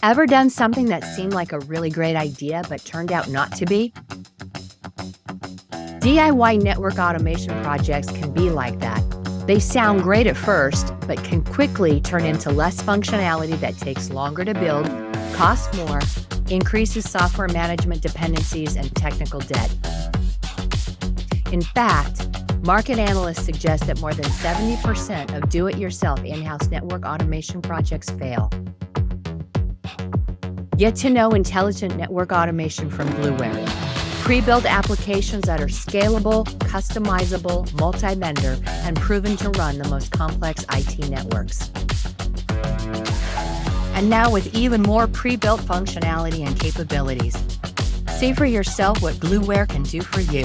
Ever done something that seemed like a really great idea but turned out not to be? DIY network automation projects can be like that. They sound great at first, but can quickly turn into less functionality that takes longer to build, costs more, increases software management dependencies, and technical debt. In fact, market analysts suggest that more than 70% of do-it-yourself in-house network automation projects fail. Get to know intelligent network automation from Blueware. Pre-built applications that are scalable, customizable, multi-vendor, and proven to run the most complex IT networks. And now with even more pre-built functionality and capabilities. See for yourself what Blueware can do for you.